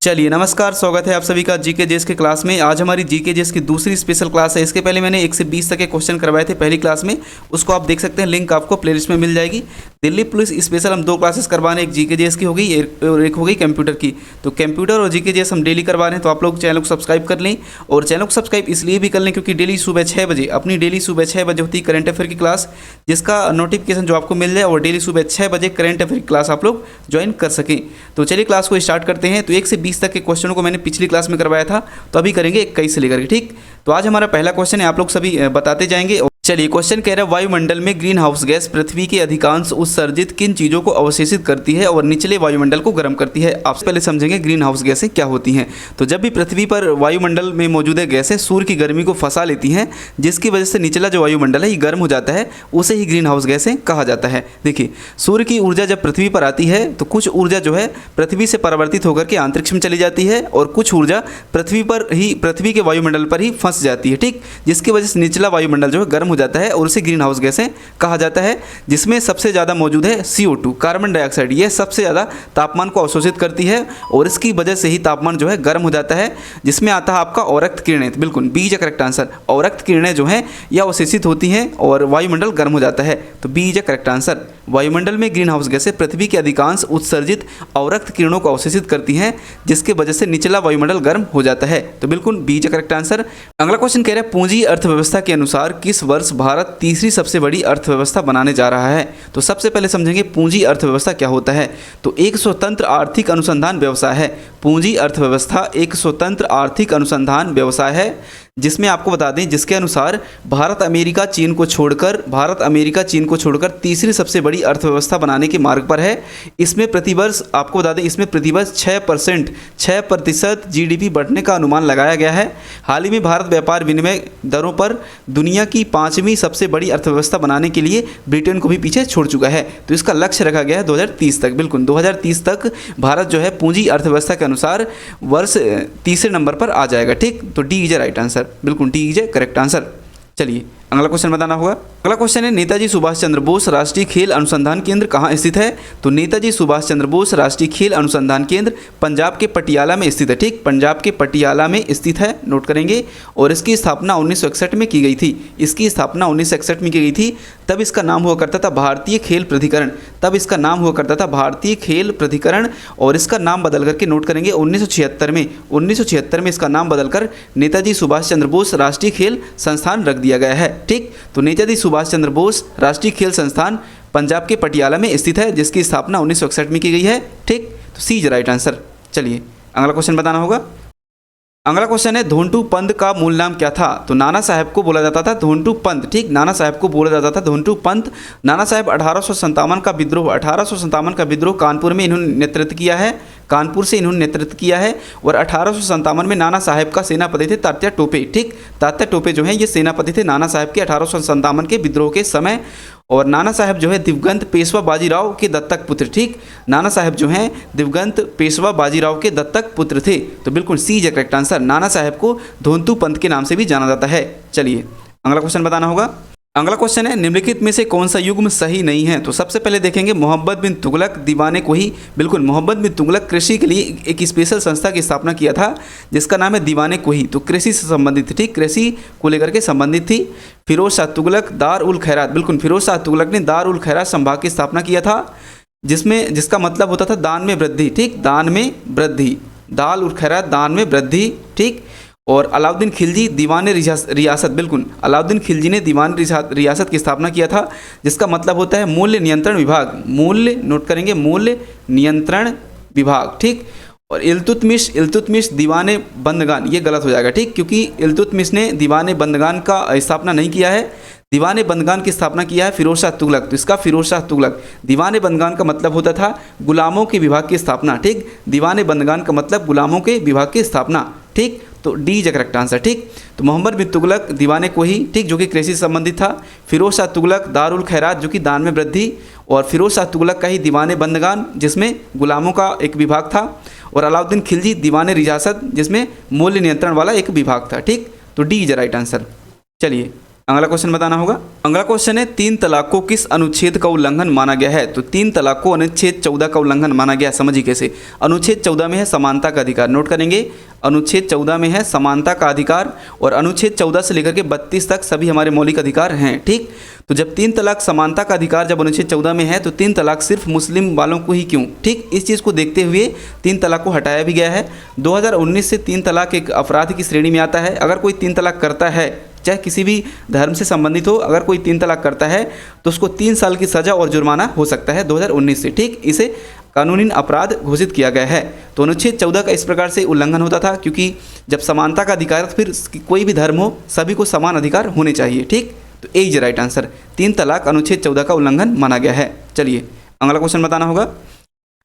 चलिए नमस्कार, स्वागत है आप सभी का जीके जेएस के क्लास में। आज हमारी जीके जेएस की दूसरी स्पेशल क्लास है। इसके पहले मैंने 1 से 20 तक के क्वेश्चन करवाए थे पहली क्लास में, उसको आप देख सकते हैं, लिंक आपको प्लेलिस्ट में मिल जाएगी। दिल्ली पुलिस स्पेशल हम 2 क्लासेस करवा रहे हैं, एक जीके जेएस की हो गई और एक हो गई कंप्यूटर की। तो कंप्यूटर और जीके जेएस हम डेली करवा रहे हैं, तो आप लोग चैनल को सब्सक्राइब कर लें। और चैनल को सब्सक्राइब इसलिए भी कर लें क्योंकि डेली सुबह 6 बजे अपनी डेली सुबह 6 बजे होती है करंट अफेयर की क्लास, जिसका नोटिफिकेशन जो आपको मिल जाए, और डेली सुबह 6 बजे करंट अफेयर की क्लास आप लोग ज्वाइन कर सकें। तो चलिए क्लास को स्टार्ट करते हैं। तो 1 से 20 तक के क्वेश्चनों को मैंने पिछली क्लास में करवाया था, तो अभी करेंगे 21 से लेकर के। ठीक, तो आज हमारा पहला क्वेश्चन है, आप लोग सभी बताते जाएंगे। चलिए क्वेश्चन कह रहा है, वायुमंडल में ग्रीन हाउस गैस पृथ्वी के अधिकांश उत्सर्जित किन चीज़ों को अवशोषित करती है और निचले वायुमंडल को गर्म करती है। आप पहले समझेंगे ग्रीन हाउस गैसें क्या होती हैं। तो जब भी पृथ्वी पर वायुमंडल में मौजूद गैसें सूर्य की गर्मी को फंसा लेती हैं, जिसकी वजह से निचला जो वायुमंडल है ये गर्म हो जाता है, उसे ही ग्रीन हाउस गैसें कहा जाता है। देखिए, सूर्य की ऊर्जा जब पृथ्वी पर आती है तो कुछ ऊर्जा जो है पृथ्वी से परावर्तित होकर के अंतरिक्ष में चली जाती है, और कुछ ऊर्जा पृथ्वी के वायुमंडल पर ही फंस जाती है। ठीक, जिसकी वजह से निचला वायुमंडल जो है गर्म हो जाता है, और उसे ग्रीन हाउस गैसें कहा जाता है। जिसमें सबसे ज़्यादा मौजूद है CO2, कार्बन डाइऑक्साइड। यह सबसे ज़्यादा तापमान को अवशोषित करती है, और इसकी वजह से ही तापमान जो है गर्म हो जाता है। जिसमें आता है आपका औरक्त किरणें। बिल्कुल बी इज करेक्ट आंसर। औरक्त किरणें जो हैं यह अवशोषित होती हैं और वायुमंडल गर्म हो जाता है, तो बी इज करेक्ट आंसर। वायुमंडल में ग्रीन हाउस गैसें पृथ्वी के अधिकांश उत्सर्जित औरक्त किरणों को अवशोषित करती हैं, जिसके वजह से निचला वायुमंडल गर्म हो जाता है, तो बिल्कुल बी इज करेक्ट आंसर। अगला क्वेश्चन कह रहा है, पूंजी अर्थव्यवस्था के अनुसार किस वर्ष भारत तीसरी सबसे बड़ी अर्थव्यवस्था बनाने जा रहा है। तो सबसे पहले समझेंगे पूंजी अर्थव्यवस्था क्या होता है। तो एक स्वतंत्र आर्थिक अनुसंधान व्यवसाय है। पूंजी अर्थव्यवस्था एक स्वतंत्र आर्थिक अनुसंधान व्यवसाय है, जिसमें आपको बता दें, जिसके अनुसार भारत अमेरिका चीन को छोड़कर तीसरी सबसे बड़ी अर्थव्यवस्था बनाने के मार्ग पर है। इसमें प्रतिवर्ष आपको बता दें, इसमें प्रतिवर्ष 6% GDP बढ़ने का अनुमान लगाया गया है। हाल ही में भारत व्यापार विनिमय दरों पर दुनिया की 5वीं सबसे बड़ी अर्थव्यवस्था बनाने के लिए ब्रिटेन को भी पीछे छोड़ चुका है। तो इसका लक्ष्य रखा गया है 2030 तक। बिल्कुल 2030 तक भारत जो है पूंजी अर्थव्यवस्था के अनुसार वर्ष तीसरे नंबर पर आ जाएगा। ठीक, तो डी इज राइट आंसर। बिल्कुल डी इज करेक्ट आंसर। चलिए अगला क्वेश्चन बताना होगा। अगला क्वेश्चन है, नेताजी सुभाष चंद्र बोस राष्ट्रीय खेल अनुसंधान केंद्र कहाँ स्थित है। तो नेताजी सुभाष चंद्र बोस राष्ट्रीय खेल अनुसंधान केंद्र पंजाब के पटियाला में स्थित है। ठीक, पंजाब के पटियाला में स्थित है, नोट करेंगे। और इसकी स्थापना 1961 में की गई थी। इसकी स्थापना 1961 में की गई थी। तब इसका नाम हुआ करता था भारतीय खेल प्राधिकरण। और इसका नाम बदल करके, नोट करेंगे, 1976 में इसका नाम बदलकर नेताजी सुभाष चंद्र बोस राष्ट्रीय खेल संस्थान रख दिया गया है। ठीक, तो नेताजी सुभाष चंद्र बोस राष्ट्रीय खेल संस्थान पंजाब के पटियाला में स्थित है, जिसकी स्थापना 1961 में की गई है। ठीक, तो सी इज राइट आंसर। चलिए अगला क्वेश्चन बताना होगा। अगला क्वेश्चन है, धोंटू पंत का मूल नाम क्या था। तो नाना साहब को बोला जाता था धोंटू पंत। ठीक, नाना साहब को बोला जाता था धोंटू पंत। नाना साहब 1857 का विद्रोह कानपुर में इन्होंने नेतृत्व किया है। कानपुर से इन्होंने नेतृत्व किया है। और 1857 में नाना साहब का सेनापति थे तात्या टोपे। ठीक, तात्या टोपे जो हैं ये सेनापति थे नाना साहब के 1857 के विद्रोह के समय। और नाना साहब जो है दिवंगत पेशवा बाजीराव के दत्तक पुत्र। ठीक, नाना साहब जो हैं दिवंगत पेशवा बाजीराव के दत्तक पुत्र थे, तो बिल्कुल सी इज करेक्ट आंसर। नाना साहब को धोंतू पंत के नाम से भी जाना जाता है। चलिए अगला क्वेश्चन बताना होगा। अगला क्वेश्चन है, निम्नलिखित में से कौन सा युग्म सही नहीं है। तो सबसे पहले देखेंगे, मोहम्मद बिन तुगलक दीवाने को ही। बिल्कुल, मोहम्मद बिन तुगलक कृषि के लिए एक स्पेशल संस्था की स्थापना किया था, जिसका नाम है दीवाने को ही। तो कृषि से संबंधित थी, ठीक, कृषि को लेकर के संबंधित थी। फिरोज शाह तुगलक दार उल खैरात। बिल्कुल, फिरोज शाह तुगलक ने दार उल खैरात संभाग की स्थापना किया था, जिसका मतलब होता था दान में वृद्धि। ठीक, दान में वृद्धि, दार उल खैरात दान में वृद्धि। ठीक, और अलाउद्दीन खिलजी दीवान रियासत। बिल्कुल, अलाउद्दीन खिलजी ने दीवान रियासत की स्थापना किया था, जिसका मतलब होता है मूल्य नियंत्रण विभाग। मूल्य, नोट करेंगे, मूल्य नियंत्रण विभाग। ठीक, और इल्तुतमिश दीवाने बंदगान, ये गलत हो जाएगा। ठीक, क्योंकि इल्तुतमिश ने दीवाने बंदगान का स्थापना नहीं किया है। दीवाने बंदगान की स्थापना किया है फिरोज शाह तुगलक। तो इसका फिरोज शाह तुगलक, दीवाने बंदगान का मतलब होता था गुलामों के विभाग की स्थापना। ठीक, दीवाने बंदगान का मतलब गुलामों के विभाग की स्थापना। ठीक, तो डी इज करेक्ट आंसर। ठीक, तो मोहम्मद बिन तुगलक दीवाने को ही, ठीक, जो कि कृषि से संबंधित था। फिरोज शाह तुगलक दारुल खैरात, जो कि दान में वृद्धि। और फिरोज शाह तुगलक का ही दीवाने बंदगान, जिसमें गुलामों का एक विभाग था। और अलाउद्दीन खिलजी दीवाने रियासत, जिसमें मूल्य नियंत्रण वाला एक विभाग था। ठीक, तो डी इज राइट आंसर। चलिए अगला क्वेश्चन बताना होगा। अगला क्वेश्चन है 3 तलाक को किस अनुच्छेद का उल्लंघन माना गया है? तो 3 तलाक को अनुच्छेद 14 का उल्लंघन माना गया। समझिए कैसे। अनुच्छेद 14 में है समानता का अधिकार, नोट करेंगे। अनुच्छेद 14 में है समानता का अधिकार और अनुच्छेद 14 से लेकर के 32 तक सभी हमारे मौलिक अधिकार हैं, ठीक। तो जब 3 तलाक समानता का अधिकार जब अनुच्छेद 14 में है तो 3 तलाक सिर्फ मुस्लिम वालों को ही क्यों, ठीक। इस चीज़ को देखते हुए 3 तलाक को हटाया भी गया है। 2019 से 3 तलाक एक अपराध की श्रेणी में आता है। अगर कोई 3 तलाक करता है, चाहे किसी भी धर्म से संबंधित हो, अगर कोई 3 तलाक करता है तो उसको 3 साल की सज़ा और जुर्माना हो सकता है 2019 से, ठीक। इसे कानूनी अपराध घोषित किया गया है। तो अनुच्छेद 14 का इस प्रकार से उल्लंघन होता था क्योंकि जब समानता का अधिकार तो फिर कोई भी धर्म हो सभी को समान अधिकार होने चाहिए, ठीक। तो ए इज राइट आंसर। 3 तलाक अनुच्छेद 14 का उल्लंघन माना गया है। चलिए अगला क्वेश्चन बताना होगा।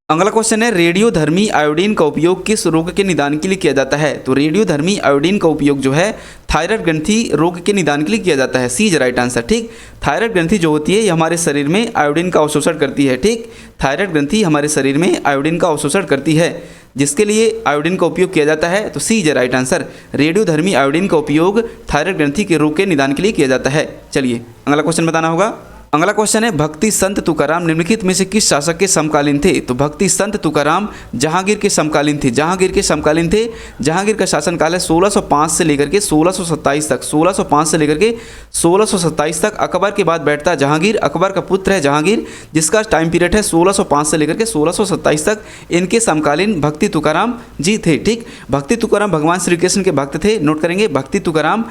अगला क्वेश्चन है रेडियोधर्मी आयोडीन का उपयोग किस रोग के निदान के लिए किया जाता है? तो रेडियोधर्मी आयोडीन का उपयोग जो है थायराइड ग्रंथि रोग के निदान के लिए किया जाता है। सी इज राइट आंसर, ठीक। थायराइड ग्रंथि जो होती है ये हमारे शरीर में आयोडीन का अवशोषण करती है, ठीक। थायराइड ग्रंथि हमारे शरीर में आयोडीन का अवशोषण करती है जिसके लिए आयोडीन का उपयोग किया जाता है। तो सी इज राइट आंसर। रेडियोधर्मी आयोडीन का उपयोग थायराइड ग्रंथि के रोग के निदान के लिए किया जाता है। चलिए अगला क्वेश्चन बताना होगा। अगला क्वेश्चन है भक्ति संत तुकाराम निम्नलिखित में से किस शासक के समकालीन थे? तो भक्ति संत तुकाराम जहांगीर के समकालीन थे। जहांगीर के समकालीन थे। जहांगीर का शासनकाल है 1605 से लेकर के 1627 तक। 1605 से लेकर के 1627 तक। अकबर के बाद बैठता है जहांगीर। अकबर का पुत्र है जहांगीर जिसका टाइम पीरियड है 1605 से लेकर के 1627 तक। इनके समकालीन भक्ति तुकाराम जी थे, ठीक। भक्ति तुकाराम भगवान श्री कृष्ण के भक्त थे, नोट करेंगे। भक्ति तुकाराम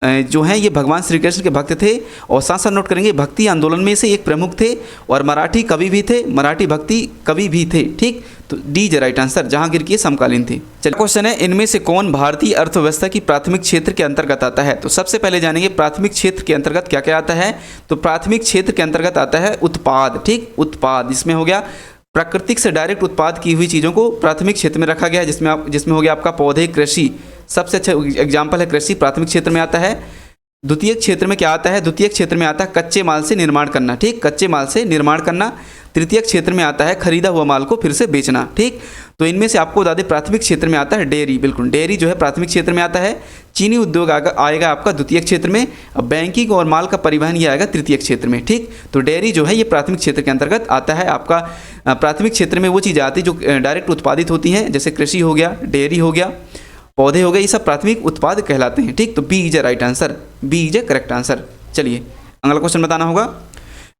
जो हैं ये भगवान श्री कृष्ण के भक्त थे और साथ साथ नोट करेंगे भक्ति आंदोलन में से एक प्रमुख थे और मराठी कवि भी थे, मराठी भक्ति कवि भी थे, ठीक। तो D is right answer. Jahangir के समकालीन थे। चलिए क्वेश्चन है इनमें से कौन भारतीय अर्थव्यवस्था की प्राथमिक क्षेत्र के अंतर्गत आता है? तो सबसे पहले जानेंगे प्राथमिक क्षेत्र के अंतर्गत क्या क्या आता है। तो प्राथमिक क्षेत्र के अंतर्गत आता है उत्पाद, ठीक। उत्पाद इसमें हो गया प्राकृतिक से डायरेक्ट उत्पाद की हुई चीज़ों को प्राथमिक क्षेत्र में रखा गया है जिसमें हो गया आपका पौधे, कृषि। सबसे अच्छा एग्जाम्पल है कृषि, प्राथमिक क्षेत्र में आता है। द्वितीय क्षेत्र में क्या आता है? द्वितीय क्षेत्र में आता है कच्चे माल से निर्माण करना, ठीक। कच्चे माल से निर्माण करना। तृतीय क्षेत्र में आता है खरीदा हुआ माल को फिर से बेचना, ठीक। तो इनमें से आपको बता दें प्राथमिक क्षेत्र में आता है डेयरी, बिल्कुल डेयरी जो है प्राथमिक क्षेत्र में आता है। चीनी उद्योग आएगा आपका द्वितीय क्षेत्र में। अब बैंकिंग और माल का परिवहन ये आएगा तृतीय क्षेत्र में, ठीक। तो डेयरी जो है ये प्राथमिक क्षेत्र के अंतर्गत आता है। आपका प्राथमिक क्षेत्र में वो चीज़ें आती जो डायरेक्ट उत्पादित होती हैं, जैसे कृषि हो गया, डेयरी हो गया, पौधे हो गए, ये सब प्राथमिक उत्पाद कहलाते हैं, ठीक। तो B is a right answer. B is a correct answer. चलिए अगला क्वेश्चन बताना होगा।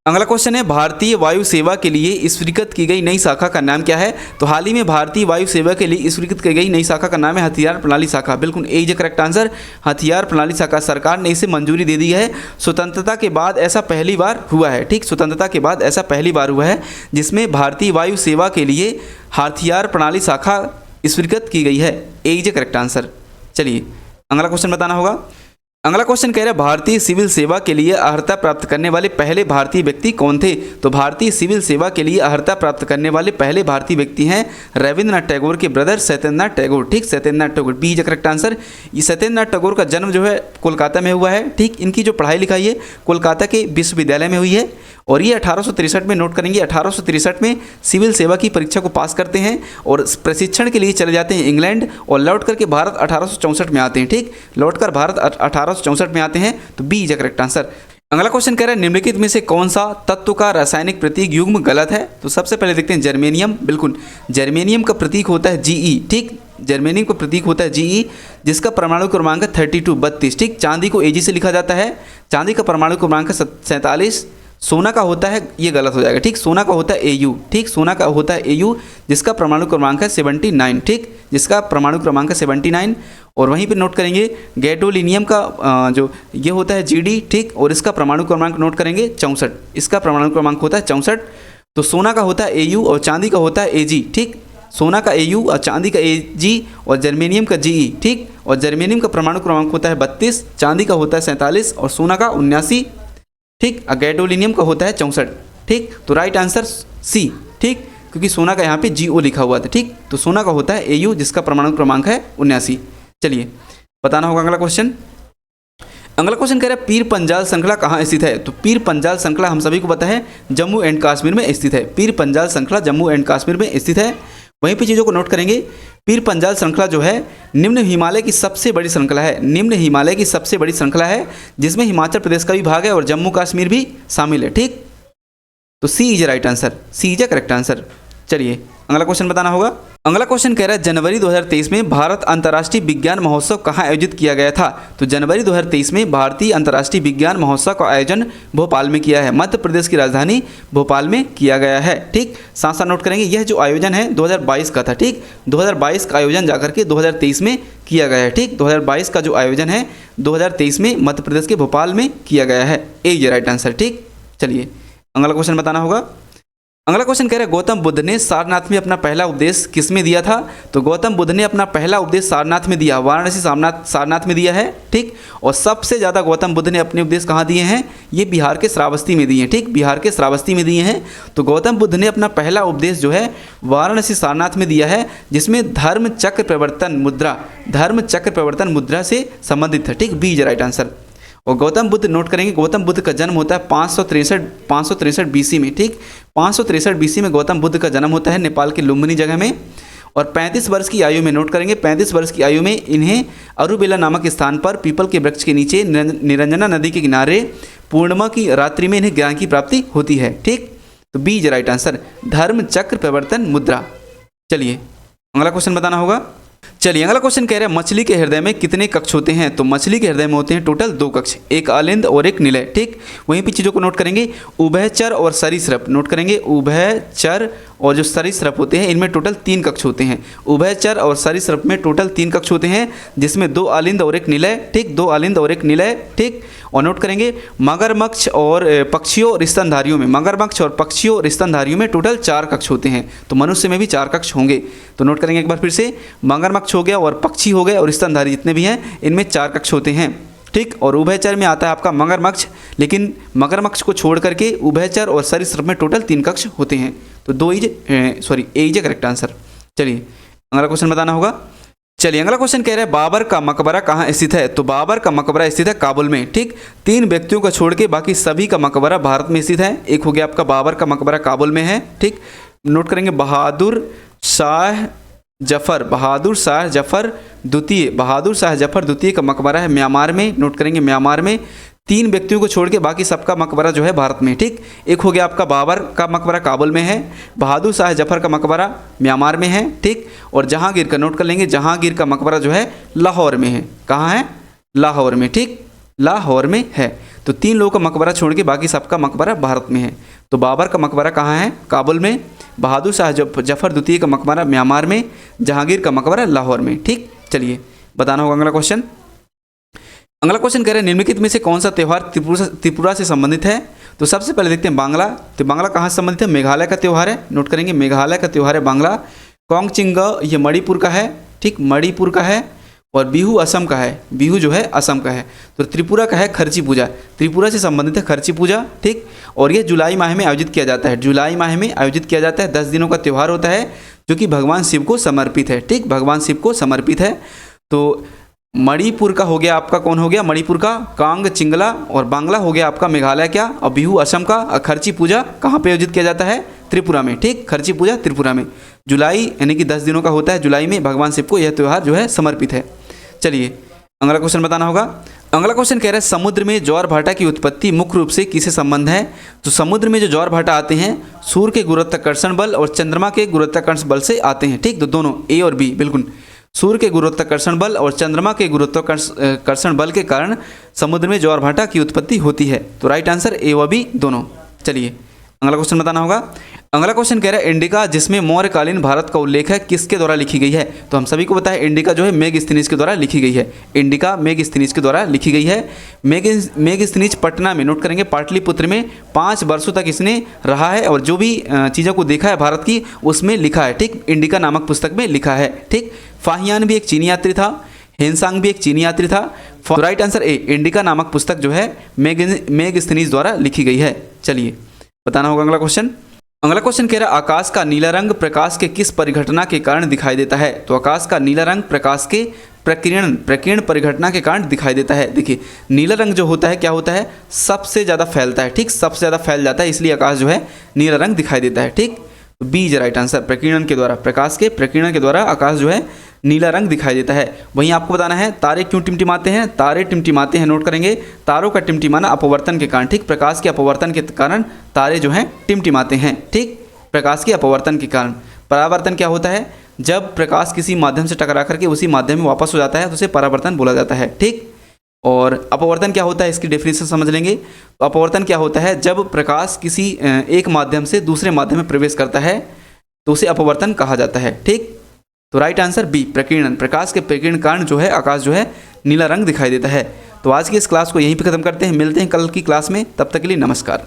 अगला क्वेश्चन है भारतीय वायु सेवा के लिए स्वीकृत की गई नई शाखा का नाम क्या है? तो हाल ही में भारतीय वायु सेवा के लिए स्वीकृत की गई नई शाखा का नाम है हथियार प्रणाली शाखा। बिल्कुल ए इज ए करेक्ट आंसर। हथियार प्रणाली शाखा सरकार ने इसे मंजूरी दे दी है। स्वतंत्रता के बाद ऐसा पहली बार हुआ है, ठीक। स्वतंत्रता के बाद ऐसा पहली बार हुआ है जिसमें भारतीय वायु सेवा के लिए हथियार प्रणाली शाखा स्वीकृत की गई है। ए इज ए करेक्ट आंसर। चलिए अगला क्वेश्चन बताना होगा। अगला क्वेश्चन कह रहा है भारतीय सिविल सेवा के लिए अर्हता प्राप्त करने वाले पहले भारतीय व्यक्ति कौन थे? तो भारतीय सिविल सेवा के लिए अर्हता प्राप्त करने वाले पहले भारतीय व्यक्ति हैं रविंद्रनाथ टैगोर के ब्रदर सत्येंद्रनाथ टैगोर, ठीक। Satyendranath Tagore, B is correct answer. ये सत्येंद्रनाथ टैगोर का जन्म जो है कोलकाता में हुआ है, ठीक। इनकी जो पढ़ाई लिखाई है कोलकाता के विश्वविद्यालय में हुई है और ये 1863 में, नोट करेंगे 1863 में सिविल सेवा की परीक्षा को पास करते हैं और प्रशिक्षण के लिए चले जाते हैं इंग्लैंड और लौट करके भारत 1864 में आते हैं, ठीक। लौटकर भारत 1864 में आते हैं। तो B is a correct answer. अगला क्वेश्चन कह रहा है निम्नलिखित में से कौन सा तत्व का रासायनिक प्रतीक युग्म गलत है? तो सबसे पहले देखते हैं जर्मेनियम। बिल्कुल जर्मेनियम का प्रतीक होता है जीई, ठीक। जर्मेनियम का प्रतीक होता है जीई जिसका परमाणु क्रमांक है 32, ठीक। चांदी को एजी से लिखा जाता है। चांदी का परमाणु क्रमांक 47। सोना का होता है, ये गलत हो जाएगा, ठीक। सोना का होता है एयू, ठीक। सोना का होता है एयू जिसका परमाणु क्रमांक है 79, ठीक। जिसका परमाणु क्रमांक है 79। और वहीं पे नोट करेंगे गैडोलिनियम का जो ये होता है जीडी, ठीक। और इसका परमाणु क्रमांक नोट करेंगे 64। इसका परमाणु क्रमांक होता है 64। तो सोना का होता है एयू और चांदी का होता है एजी, ठीक। सोना का एयू और चांदी का एजी और जर्मेनियम का जीई, ठीक। और जर्मेनियम का परमाणु क्रमांक होता है 32, चांदी का होता है 47 और सोना का 79, ठीक। गैडोलिनियम का होता है 64, ठीक। तो राइट आंसर सी, ठीक। क्योंकि सोना का यहाँ पे जीओ लिखा हुआ था, ठीक। तो सोना का होता है एयू जिसका परमाणु क्रमांक है 79। चलिए बताना होगा अगला क्वेश्चन। अगला क्वेश्चन कह रहा है पीर पंजाल श्रृंखला कहाँ स्थित है? तो पीर पंजाल श्रृंखला हम सभी को पता है जम्मू एंड कश्मीर में स्थित है। पीर पंजाल श्रृंखला जम्मू एंड कश्मीर में स्थित है। वहीं पे चीज़ों को नोट करेंगे। पीर पंजाल श्रृंखला जो है निम्न हिमालय की सबसे बड़ी श्रृंखला है, निम्न हिमालय की सबसे बड़ी श्रृंखला है जिसमें हिमाचल प्रदेश का भी भाग है और जम्मू कश्मीर भी शामिल है। ठीक, तो C is right answer, C is correct answer. चलिए अगला क्वेश्चन बताना होगा। अगला क्वेश्चन कह रहा है जनवरी 2023 में भारत अंतर्राष्ट्रीय विज्ञान महोत्सव कहाँ आयोजित किया गया था? तो जनवरी 2023 में भारतीय अंतर्राष्ट्रीय विज्ञान महोत्सव का आयोजन भोपाल में किया है, मध्य प्रदेश की राजधानी भोपाल में किया गया है। ठीक, साथ साथ नोट करेंगे यह जो आयोजन है 2022 का था। ठीक, 2022 का आयोजन जाकर के 2023 में किया गया है। ठीक, 2022 का जो आयोजन है 2023 में मध्य प्रदेश के भोपाल में किया गया है। ए इज राइट आंसर। ठीक, चलिए अगला क्वेश्चन बताना होगा। अगला क्वेश्चन कह रहा है गौतम बुद्ध ने सारनाथ में अपना पहला उपदेश किस में दिया था? तो गौतम बुद्ध ने अपना पहला उपदेश सारनाथ में दिया, वाराणसी सारनाथ में दिया है। ठीक, और सबसे ज़्यादा गौतम बुद्ध ने अपने उपदेश कहाँ दिए हैं? ये बिहार के श्रावस्ती में दिए हैं। ठीक, बिहार के श्रावस्ती में दिए हैं। तो गौतम बुद्ध ने अपना पहला उपदेश जो है वाराणसी सारनाथ में दिया है, जिसमें धर्म चक्र प्रवर्तन मुद्रा से संबंधित है। ठीक, बी इज राइट आंसर। और गौतम बुद्ध नोट करेंगे गौतम बुद्ध का जन्म होता है 563 बीसी में। ठीक, 563 बीसी में गौतम बुद्ध का जन्म होता है नेपाल के लुम्बिनी जगह में। और 35 वर्ष की आयु में नोट करेंगे 35 वर्ष की आयु में इन्हें अरुबेला नामक स्थान पर पीपल के वृक्ष के नीचे निरंजना नदी के किनारे पूर्णिमा की रात्रि में इन्हें ज्ञान की प्राप्ति होती है। ठीक, तो बी इज राइट आंसर, धर्म चक्र प्रवर्तन मुद्रा। चलिए अगला क्वेश्चन बताना होगा। चलिए अगला क्वेश्चन कह रहा है मछली के हृदय में कितने कक्ष होते हैं? तो मछली के हृदय में होते हैं टोटल 2 कक्ष, एक अलिंद और एक निलय। ठीक, वहीं पे चीज़ों को नोट करेंगे उभयचर और सरीसृप। नोट करेंगे उभयचर और जो सरीसृप होते हैं इनमें टोटल 3 कक्ष होते हैं। उभयचर और सरीसृप में टोटल 3 कक्ष होते हैं, जिसमें 2 अलिंद और एक निलय। ठीक, 2 अलिंद और एक निलय। ठीक, और नोट करेंगे मगरमच्छ और पक्षियों और स्तनधारियों में टोटल 4 कक्ष होते हैं। तो मनुष्य में भी 4 कक्ष होंगे। तो नोट करेंगे एक बार फिर से, मगरमच्छ हो गया और पक्षी हो गए और स्तनधारी जितने भी हैं इनमें 4 कक्ष होते हैं। ठीक, और उभयचर में आता है आपका मगरमच्छ, लेकिन मगरमच्छ को छोड़ करके उभयचर और सरीसृप में टोटल 3 कक्ष होते हैं। तो ए इज करेक्ट आंसर। चलिए अगला क्वेश्चन बताना होगा। चलिए अगला क्वेश्चन कह रहा है बाबर का मकबरा कहाँ स्थित है? तो बाबर का मकबरा स्थित है काबुल में। ठीक, 3 व्यक्तियों को छोड़ के बाकी सभी का मकबरा भारत में स्थित है। एक हो गया आपका बाबर का मकबरा काबुल में है। ठीक, नोट करेंगे बहादुर शाह जफर द्वितीय का मकबरा है म्यांमार में। नोट करेंगे म्यांमार में। 3 व्यक्तियों को छोड़ के बाकी सबका मकबरा जो है भारत में। ठीक, एक हो गया आपका बाबर का मकबरा काबुल में है, बहादुर शाह जफर का मकबरा म्यांमार में है। ठीक, और जहांगीर का नोट कर लेंगे, जहांगीर का मकबरा जो है लाहौर में है। कहाँ है? लाहौर में। ठीक, लाहौर में है। तो 3 लोगों का मकबरा छोड़ के बाकी सबका मकबरा भारत में है। तो बाबर का मकबरा कहाँ है? काबुल में। बहादुर शाह जफर द्वितीय का मकबरा म्यांमार में। जहांगीर का मकबरा लाहौर में। ठीक, चलिए बताना होगा अगला क्वेश्चन। अगला क्वेश्चन कह रहे हैं निम्नलिखित में से कौन सा त्यौहार त्रिपुरा से संबंधित है? तो सबसे पहले देखते हैं बांग्ला। तो बांग्ला कहाँ से संबंधित है? मेघालय का त्यौहार है। नोट करेंगे मेघालय का त्यौहार है बांग्ला। कोंगचिंग ये मणिपुर का है। ठीक, मणिपुर का है। और बिहू असम का है, बिहू जो है असम का है। तो त्रिपुरा का है खर्ची पूजा, त्रिपुरा से संबंधित है खर्ची पूजा। ठीक, और ये जुलाई माह में आयोजित किया जाता है, जुलाई माह में आयोजित किया जाता है। 10 दिनों का त्यौहार होता है जो कि भगवान शिव को समर्पित है। ठीक, भगवान शिव को समर्पित है। तो मणिपुर का हो गया आपका, कौन हो गया? मणिपुर का कांग चिंगला। और बांग्ला हो गया आपका मेघालय क्या, और बिहू असम का। खर्ची पूजा कहाँ पे आयोजित किया जाता है? त्रिपुरा में। ठीक, खर्ची पूजा त्रिपुरा में। जुलाई यानी कि 10 दिनों का होता है, जुलाई में भगवान शिव को यह त्यौहार जो है समर्पित है। चलिए अगला क्वेश्चन बताना होगा। अगला क्वेश्चन कह रहा है समुद्र में ज्वार भाटा की उत्पत्ति मुख्य रूप से किससे संबंध है? तो समुद्र में जो ज्वार भाटा आते हैं सूर्य के गुरुत्वाकर्षण बल और चंद्रमा के गुरुत्वाकर्षण बल से आते हैं। ठीक, तो दोनों ए और बी बिल्कुल, सूर्य के गुरुत्वाकर्षण बल और चंद्रमा के गुरुत्वाकर्षण बल के कारण समुद्र में ज्वार भाटा की उत्पत्ति होती है। तो राइट आंसर ए व बी दोनों। चलिए अगला क्वेश्चन बताना होगा। अगला क्वेश्चन कह रहा है इंडिका जिसमें मौर्यकालीन भारत का उल्लेख है किसके द्वारा लिखी गई है? तो हम सभी को पता है इंडिका जो है मेगस्थनीज के द्वारा लिखी गई है। इंडिका मेगस्थनीज के द्वारा लिखी गई है। मेगस्थनीज पटना में, नोट करेंगे पाटलिपुत्र में 5 वर्षों तक इसने रहा है और जो भी चीज़ों को देखा है भारत की उसमें लिखा है। ठीक, इंडिका नामक पुस्तक में लिखा है। ठीक, फाहियान भी एक चीनी यात्री था, हेनसांग भी एक चीनी यात्री था। तो राइट आंसर ए, इंडिका नामक पुस्तक जो है मेगस्थनीज द्वारा लिखी गई है। चलिए बताना होगा अगला क्वेश्चन। अगला क्वेश्चन कह रहा है आकाश का नीला रंग प्रकाश के किस परिघटना के कारण दिखाई देता है? तो आकाश का नीला रंग प्रकाश के प्रकीर्ण परिघटना के कारण दिखाई देता है। देखिए नीला रंग जो होता है क्या होता है? सबसे ज़्यादा फैलता है। ठीक, सबसे ज़्यादा फैल जाता है, इसलिए आकाश जो है नीला रंग दिखाई देता है। ठीक, बी इज राइट आंसर, प्रकीर्णन के द्वारा, प्रकाश के प्रकीर्णन के द्वारा आकाश जो है नीला रंग दिखाई देता है। वहीं आपको बताना है तारे क्यों टिमटिमाते हैं। तारे टिमटिमाते हैं, नोट करेंगे, तारों का टिमटिमाना अपवर्तन के कारण, ठीक, प्रकाश के अपवर्तन के कारण तारे जो हैं टिमटिमाते हैं, ठीक, प्रकाश के अपवर्तन के कारण। परावर्तन क्या होता है, जब प्रकाश किसी माध्यम से टकरा करके उसी माध्यम में वापस हो जाता है तो उसे परावर्तन बोला जाता है, ठीक। और अपवर्तन क्या होता है, इसकी डेफिनेशन समझ लेंगे। तो अपवर्तन क्या होता है, जब प्रकाश किसी एक माध्यम से दूसरे माध्यम में प्रवेश करता है तो उसे अपवर्तन कहा जाता है, ठीक। तो राइट आंसर बी, प्रकीर्णन। प्रकाश के प्रकीर्णन कारण जो है आकाश जो है नीला रंग दिखाई देता है। तो आज की इस क्लास को यहीं पे खत्म करते हैं, मिलते हैं कल की क्लास में, तब तक के लिए नमस्कार।